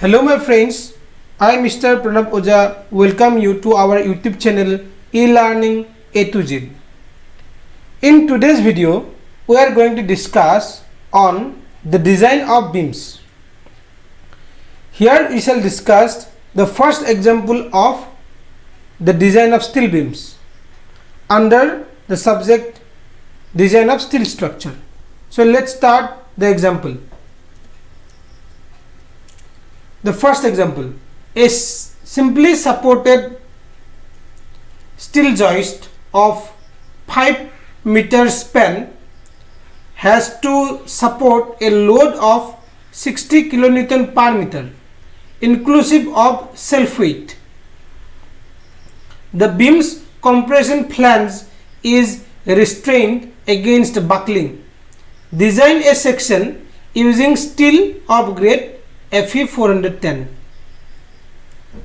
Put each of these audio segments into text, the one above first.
Hello my friends, I Mr. Pranab Oja welcome you to our YouTube channel e-learning A to Z. In today's video, we are going to discuss on the design of beams. Here we shall discuss the first example of the design of steel beams under the subject design of steel structure. So let's start the example. The first example, a simply supported steel joist of 5 meter span has to support a load of 60 kilonewton per meter inclusive of self weight. The beam's compression flange is restrained against buckling. Design a section using steel of grade Fe 410.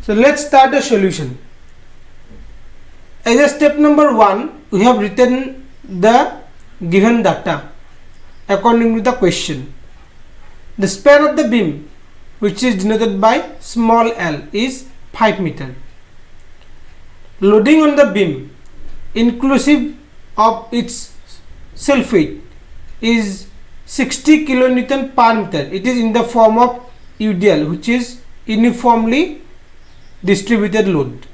So let's start the solution. As a step number 1, we have written the given data according to the question. The span of the beam, which is denoted by small l, is 5 meter. Loading on the beam inclusive of its self weight is 60 kilonewton per meter. It is in the form of UDL, which is uniformly distributed load.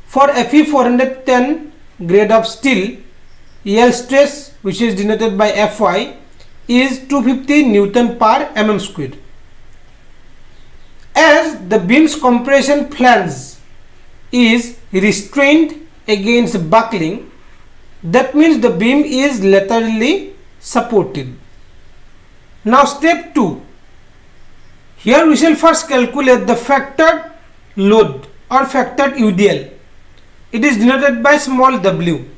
For Fe 410 grade of steel, yield stress, which is denoted by Fy, is 250 Newton per mm square. As the beam's compression flange is restrained against buckling, that means the beam is laterally supported. Now step 2. Here we shall first calculate the factored load or factored UDL. It is denoted by small w.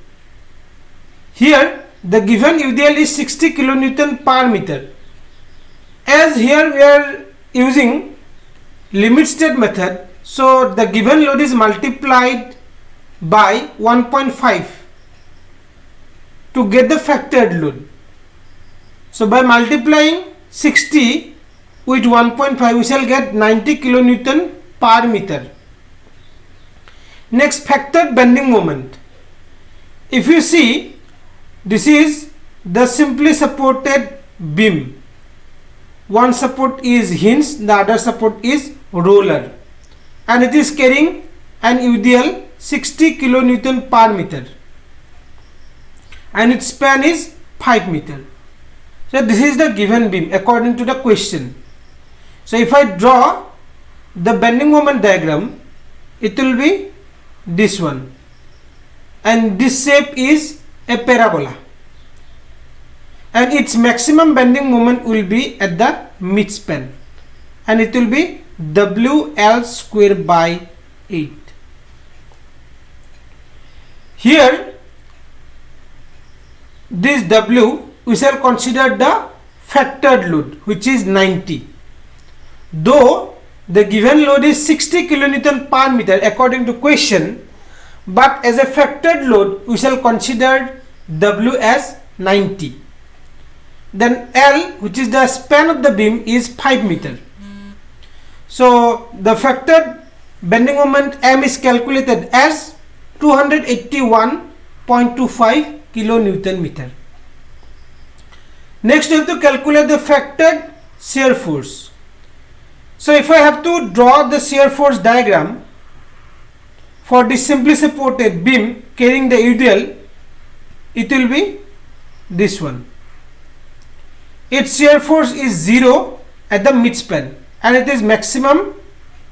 Here the given UDL is 60 kilonewton per meter. As here we are using limit state method, so the given load is multiplied by 1.5 to get the factored load. So by multiplying 60 with 1.5, we shall get 90 kilonewton per meter. Next, factored bending moment. If you see, this is the simply supported beam. One support is hinge, the other support is roller, and it is carrying an UDL 60 kilonewton per meter, and its span is 5 meter. So this is the given beam according to the question. So if I draw the bending moment diagram, it will be this one, and this shape is a parabola, and its maximum bending moment will be at the midspan, and it will be WL square by 8. Here this W we shall consider the factored load, which is 90. Though the given load is 60 kilonewton per meter according to question, but as a factored load we shall consider W as 90. Then L, which is the span of the beam, is 5 meter. So the factored bending moment M is calculated as 281.25 kilonewton meter. Next we have to calculate the factored shear force. So if I have to draw the shear force diagram for this simply supported beam carrying the UDL, it will be this one. Its shear force is 0 at the midspan, and it is maximum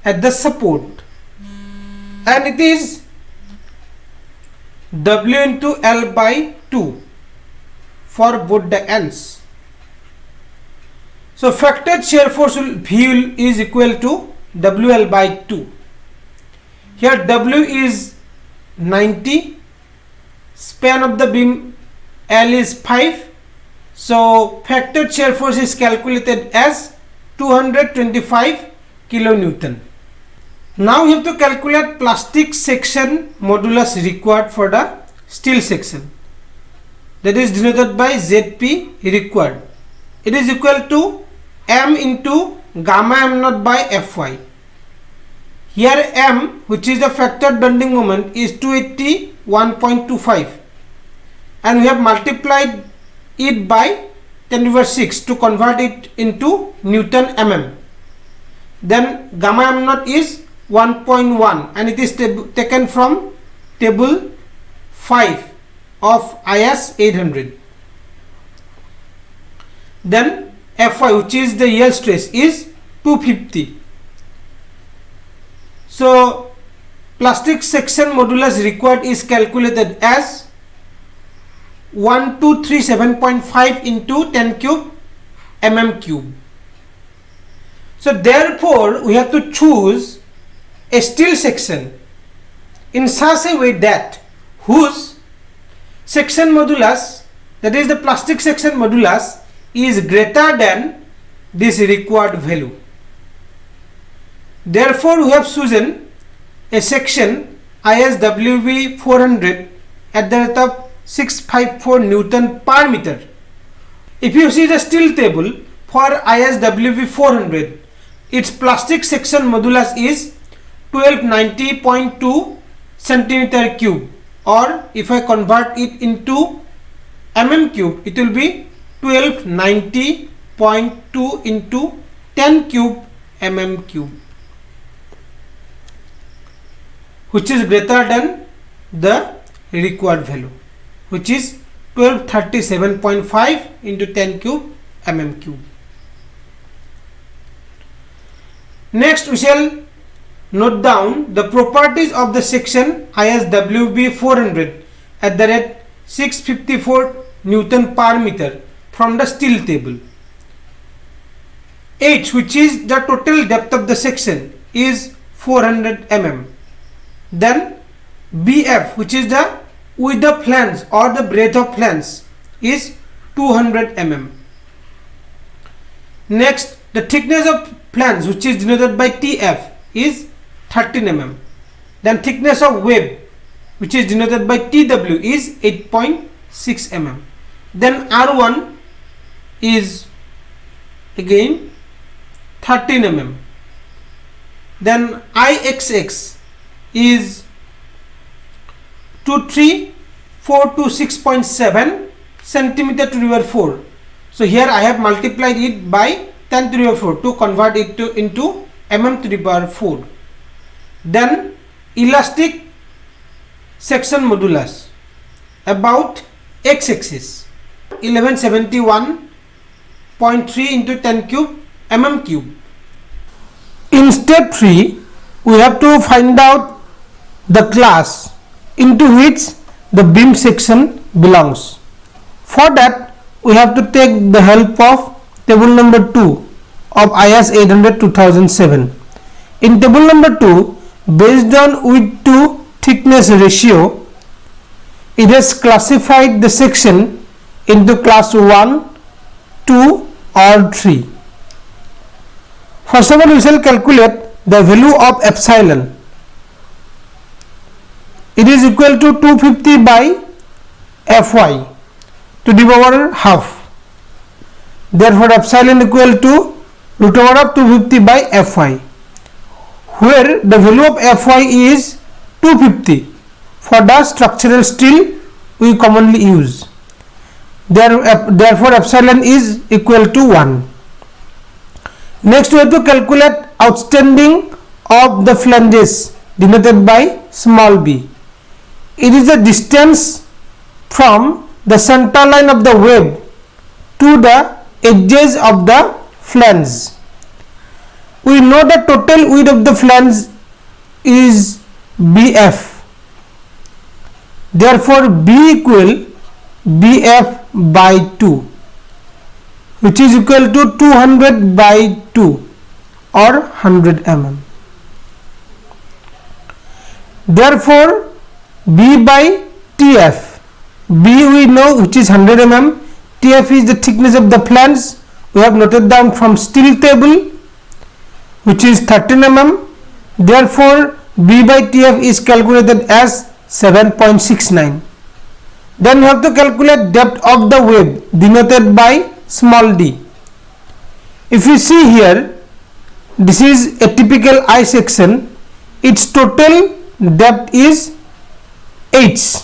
at the support, and it is W into L by 2 for both the ends. So factored shear force V is equal to WL by 2. Here W is 90, span of the beam L is 5. So factored shear force is calculated as 225 kilonewton. Now we have to calculate plastic section modulus required for the steel section. That is denoted by ZP required. It is equal to m into gamma m naught by Fy. Here m, which is the factored bending moment, is 281.25, and we have multiplied it by 10 to the power 6 to convert it into Newton mm. Then gamma m naught is 1.1, and it is taken from table 5 of IS 800. Then Fy, which is the yield stress, is 250. So plastic section modulus required is calculated as 1237.5 into 10 cube mm cube. So therefore we have to choose a steel section in such a way that whose section modulus, that is the plastic section modulus, is greater than this required value. Therefore we have chosen a section ISWB 400 at the rate of 654 Newton per meter. If you see the steel table for ISWB 400, its plastic section modulus is 1290.2 centimeter cube, or if I convert it into mm cube, it will be 1290.2 into 10 cube mm cube, which is greater than the required value, which is 1237.5 into 10 cube mm cube. Next we shall note down the properties of the section ISWB 400 at the rate 654 Newton per meter from the steel table. H, which is the total depth of the section, is 400 mm. Then BF, which is the width of flange or the breadth of flange, is 200 mm. Next, the thickness of flange, which is denoted by TF, is 13 mm. Then thickness of web, which is denoted by TW, is 8.6 mm. Then R1 is again 13 mm. Then IXX is 23426.7 centimeter to the power 4. So here I have multiplied it by 10 to the power 4 to convert it into mm to the power 4. Then elastic section modulus about x-axis 1171.3 into 10 cube mm cube. In step 3 we have to find out the class into which the beam section belongs. For that we have to take the help of table number 2 of IS 800 2007. In table number 2, based on width to thickness ratio, it has classified the section into class 1, 2 or 3. First of all, we shall calculate the value of epsilon. It is equal to 250 by Fy to the power half. Therefore epsilon equal to root over of 250 by Fy, where the value of Fy is 250 for the structural steel we commonly use. Therefore epsilon is equal to 1. Next we have to calculate outstanding of the flanges denoted by small b. It is the distance from the center line of the web to the edges of the flange. We know the total width of the flange is BF. Therefore B equal BF by 2, which is equal to 200 by 2 or 100 mm. Therefore B by TF, B we know, which is 100 mm, TF is the thickness of the flange. We have noted down from steel table, which is 13 mm. Therefore B by TF is calculated as 7.69. Then we have to calculate depth of the web denoted by small d. If you see here, this is a typical I section. Its total depth is h.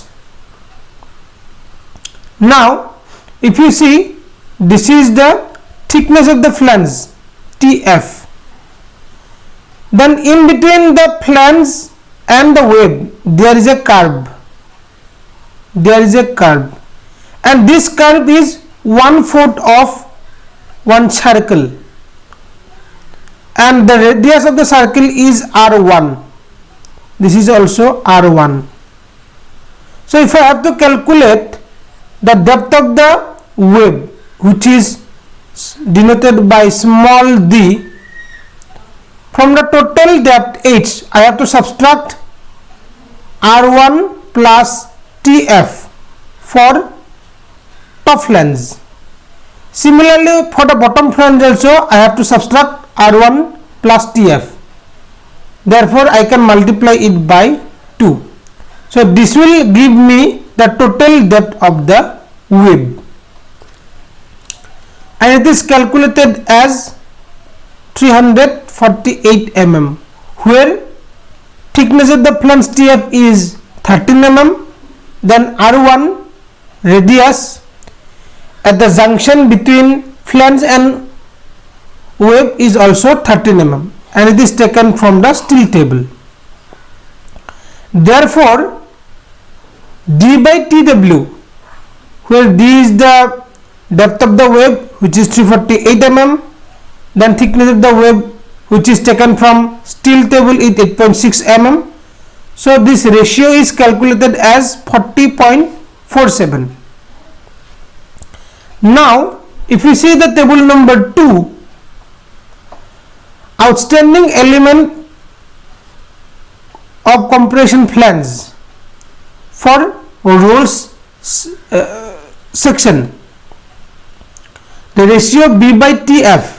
Now if you see, this is the thickness of the flange Tf. Then in between the flange and the web there is a curve. There is a curve, and this curve is 1/4 of one circle, and the radius of the circle is r1. This is also r1. So if I have to calculate the depth of the web, which is denoted by small d, from the total depth h, I have to subtract r1 plus tf for top flange. Similarly, for the bottom flange also I have to subtract r1 plus tf. Therefore, I can multiply it by 2. So this will give me the total depth of the web, and it is calculated as 348 mm, where thickness of the flange Tf is 13 mm, then r1 radius at the junction between flange and web is also 13 mm, and it is taken from the steel table. Therefore, d by tw, where d is the depth of the web, which is 348 mm, then thickness of the web, which is taken from steel table, is 8.6 mm. So this ratio is calculated as 40.47. Now if you see the table number 2, outstanding element of compression flange for rolls section, the ratio b by tf.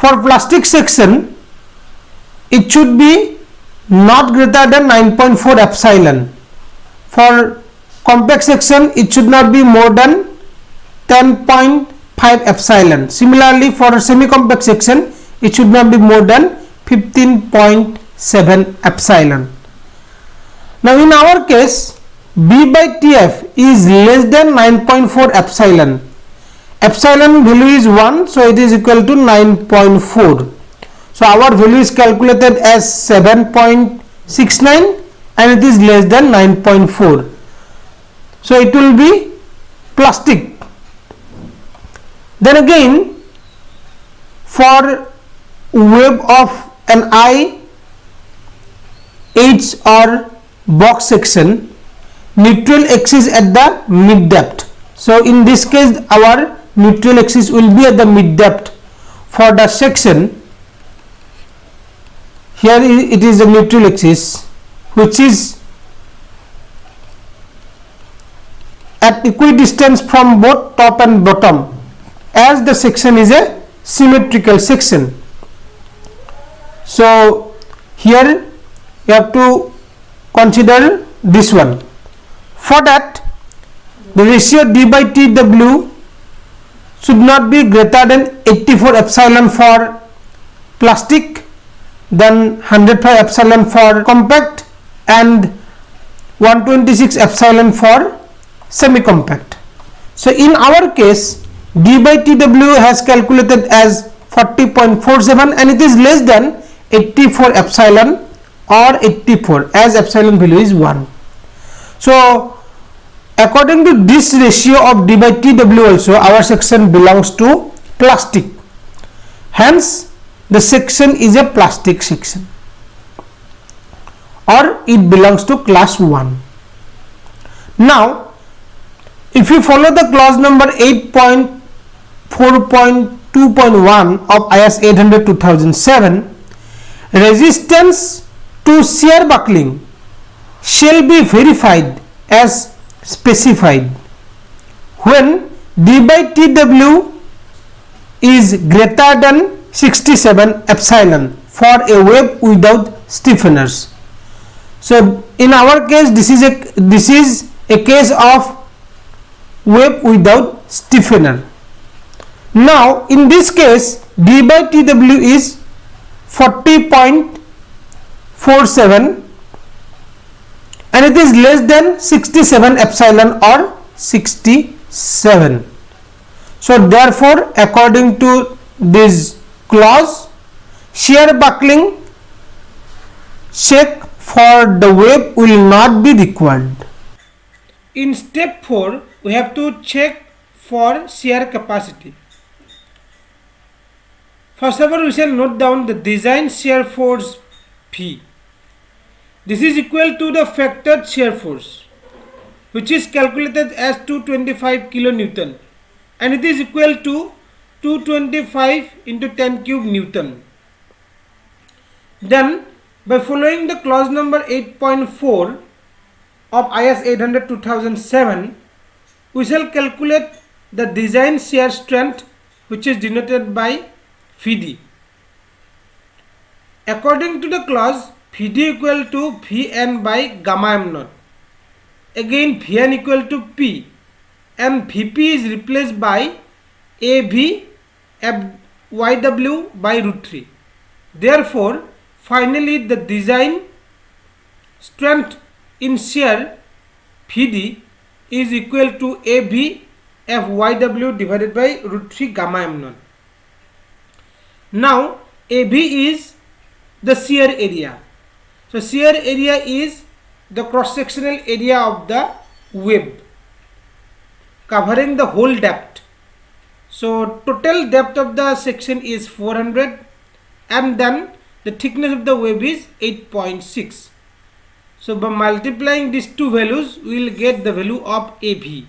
For plastic section, it should be not greater than 9.4 epsilon. For compact section, it should not be more than 10.5 epsilon. Similarly, for semi-compact section, it should not be more than 15.7 epsilon. Now in our case, b by tf is less than 9.4 epsilon. Epsilon value is 1, so it is equal to 9.4. So our value is calculated as 7.69 and it is less than 9.4. So it will be plastic. Then again, for web of an I, H or box section, neutral axis at the mid depth. So in this case, our neutral axis will be at the mid depth for the section. Here it is the neutral axis, which is at equidistance from both top and bottom, as the section is a symmetrical section. So here you have to consider this one. For that, the ratio d by tw should not be greater than 84 epsilon for plastic, then 105 epsilon for compact, and 126 epsilon for semi-compact. So in our case, d by tw has calculated as 40.47 and it is less than 84 epsilon or 84, as epsilon value is 1. So according to this ratio of d by tw also, our section belongs to plastic. Hence the section is a plastic section, or it belongs to class 1. Now if you follow the clause number 8.4.2.1 of IS 800/2007, resistance to shear buckling shall be verified as specified when d by tw is greater than 67 epsilon for a web without stiffeners. So in our case, this is a case of web without stiffener. Now in this case, d by tw is 40.47 and it is less than 67 epsilon or 67. So therefore, according to this clause, shear buckling check for the web will not be required. In step 4, we have to check for shear capacity. First of all, we shall note down the design shear force P. This is equal to the factored shear force, which is calculated as 225 kilonewton, and it is equal to 225 into 10 cube Newton. Then, by following the clause number 8.4 of IS 800/2007, we shall calculate the design shear strength, which is denoted by Vd. According to the clause, Vd equal to Vn by gamma m naught. Again, Vn equal to P, and Vp is replaced by Av Yw by root 3. Therefore, finally the design strength in shear Vd is equal to Av Fyw divided by root 3 gamma m naught. Now Av is the shear area. So shear area is the cross sectional area of the web covering the whole depth. So total depth of the section is 400 and then the thickness of the web is 8.6. So by multiplying these two values, we will get the value of Av.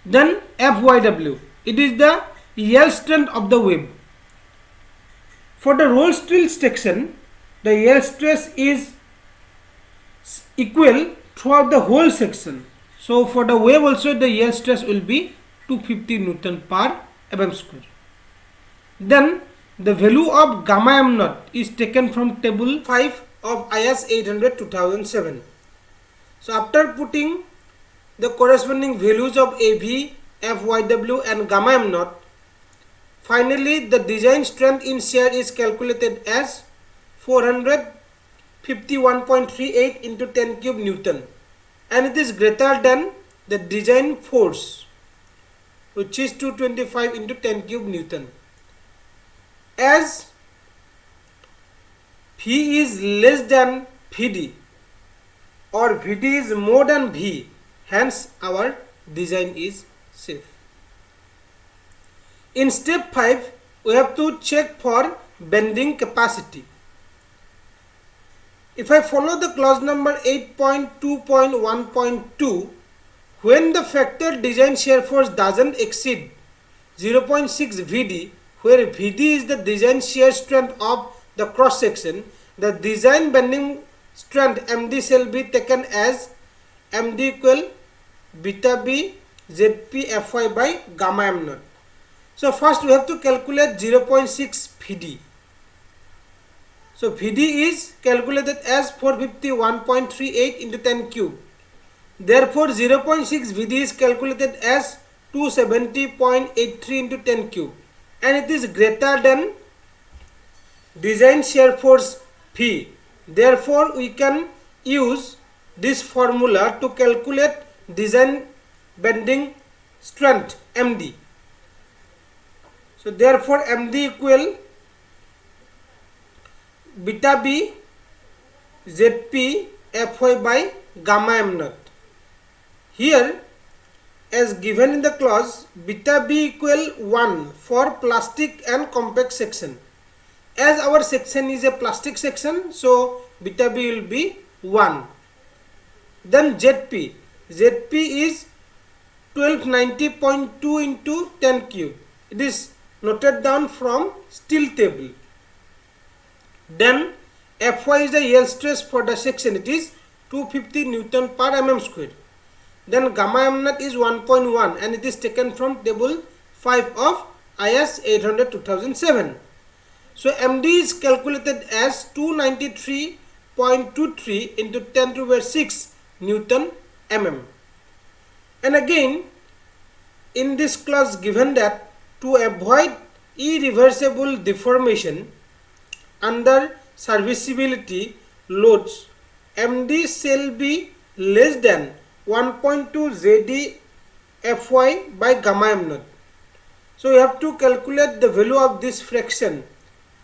Then Fyw, it is the yield strength of the web. For the roll steel section, the yield stress is equal throughout the whole section. So for the web also, the yield stress will be 250 Newton per mm square. Then the value of gamma m naught is taken from table 5 of IS 800/2007. So after putting the corresponding values of Av, Fyw and gamma m naught, finally the design strength in shear is calculated as 451.38 into 10 cube Newton, and it is greater than the design force, which is 225 into 10 cube Newton. As V is less than Vd or Vd is more than V, hence our design is safe. In step 5, we have to check for bending capacity. If I follow the clause number 8.2.1.2, when the factored design shear force doesn't exceed 0.6 Vd, where Vd is the design shear strength of the cross section, the design bending strength Md shall be taken as Md equal beta b Zp Fy by gamma m naught. So first we have to calculate 0.6 Vd. So Vd is calculated as 451.38 into 10 cube. Therefore 0.6 Vd is calculated as 270.83 into 10 cube, and it is greater than design shear force V. Therefore we can use this formula to calculate design bending strength Md. So therefore Md equal beta b Zp Fy by gamma m naught. Here, as given in the clause, beta b equal 1 for plastic and compact section. As our section is a plastic section, so beta b will be 1. Then Zp is 1290.2 into 10 cube. It is noted down from steel table. Then Fy is the yield stress for the section. It is 250 Newton per mm square. Then gamma m naught is 1.1 and it is taken from table 5 of IS 800/2007. So Md is calculated as 293.23 into 10 to the power 6 Newton mm. And again, in this clause given that to avoid irreversible deformation under serviceability loads, MD shall be less than 1.2 ZD Fy by gamma m naught. So you have to calculate the value of this fraction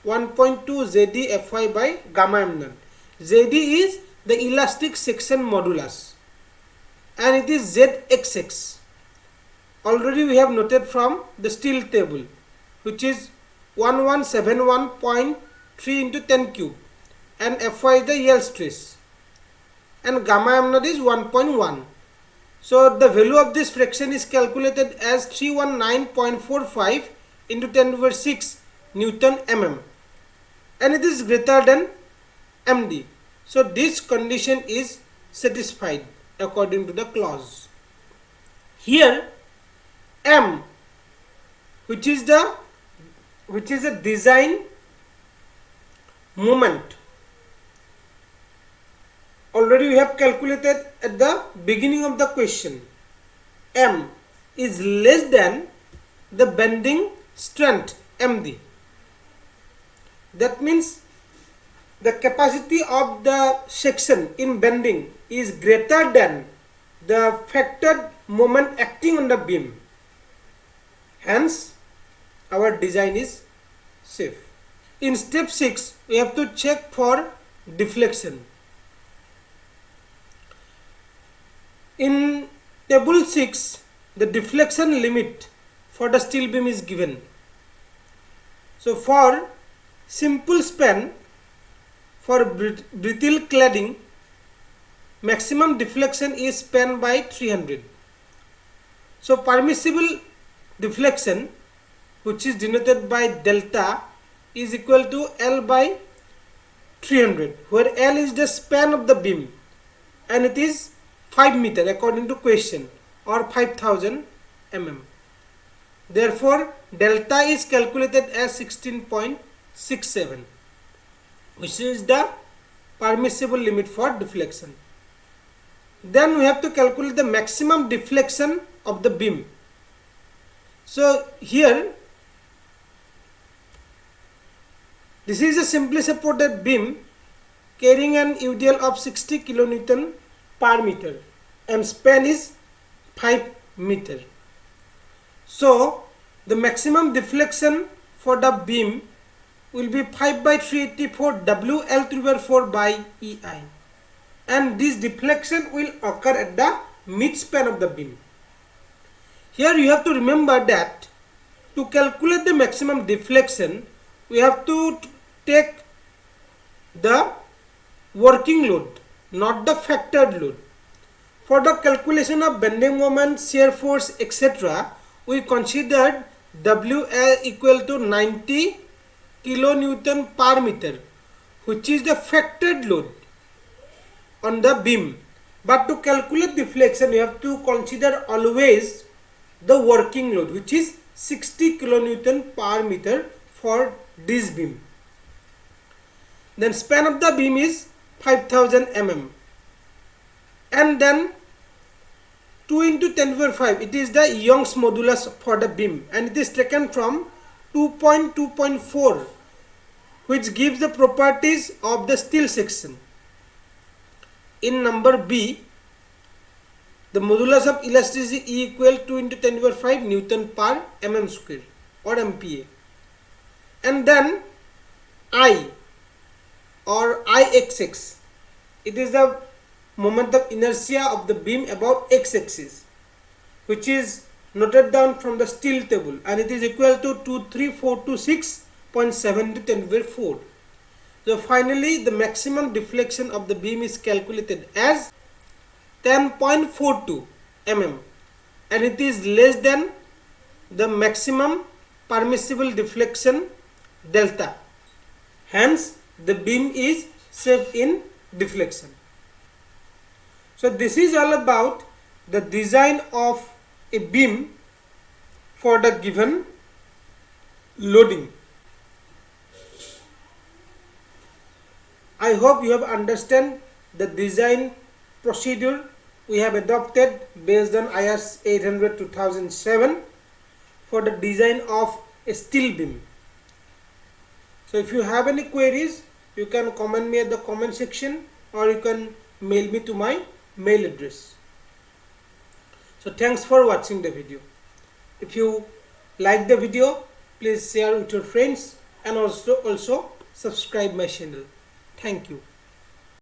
1.2 ZD Fy by gamma m naught. ZD is the elastic section modulus and it is ZXX. Already we have noted from the steel table, which is 1171.3 into 10 cube, and Fy is the yield stress, and gamma m naught is 1.1. So the value of this fraction is calculated as 319.45 into 10 to the power 6 Newton mm, and it is greater than MD. So this condition is satisfied according to the clause. Here M, which is a design moment, already we have calculated at the beginning of the question. M is less than the bending strength MD. That means the capacity of the section in bending is greater than the factored moment acting on the beam. Hence, our design is safe. In step 6, we have to check for deflection. In table 6, the deflection limit for the steel beam is given. So for simple span, for brittle cladding, maximum deflection is span by 300. So permissible deflection, which is denoted by delta, is equal to L by 300, where L is the span of the beam and it is 5 meter according to question, or 5000 mm. Therefore delta is calculated as 16.67, which is the permissible limit for deflection. Then we have to calculate the maximum deflection of the beam. So here this is a simply supported beam carrying an UDL of 60 kilonewton per meter and span is 5 meter. So the maximum deflection for the beam will be 5 by 384 WL to the power 4 by EI, and this deflection will occur at the mid span of the beam. Here you have to remember that to calculate the maximum deflection, we have to take the working load, not the factored load. For the calculation of bending moment, shear force, etc., we considered WL equal to 90 kilonewton per meter, which is the factored load on the beam. But to calculate deflection, you have to consider always the working load, which is 60 kilonewton per meter for this beam. Then span of the beam is 5000 mm, and then 2 into 10 to the power 5, it is the Young's modulus for the beam, and it is taken from 2.2.4, which gives the properties of the steel section. In number B, the modulus of elasticity E equal 2 into 10 to the power 5 Newton per mm square or MPa, and then I or IXX, it is the moment of inertia of the beam about x-axis, which is noted down from the steel table, and it is equal to 23426.7 to 10 to the power 4. So finally the maximum deflection of the beam is calculated as 10.42 mm, and it is less than the maximum permissible deflection delta. Hence the beam is safe in deflection. So this is all about the design of a beam for the given loading. I hope you have understand the design procedure we have adopted based on IS 800-2007 for the design of a steel beam. So if you have any queries, you can comment me at the comment section, or you can mail me to my mail address. So thanks for watching the video. If you like the video, please share with your friends, and also subscribe my channel. Thank you.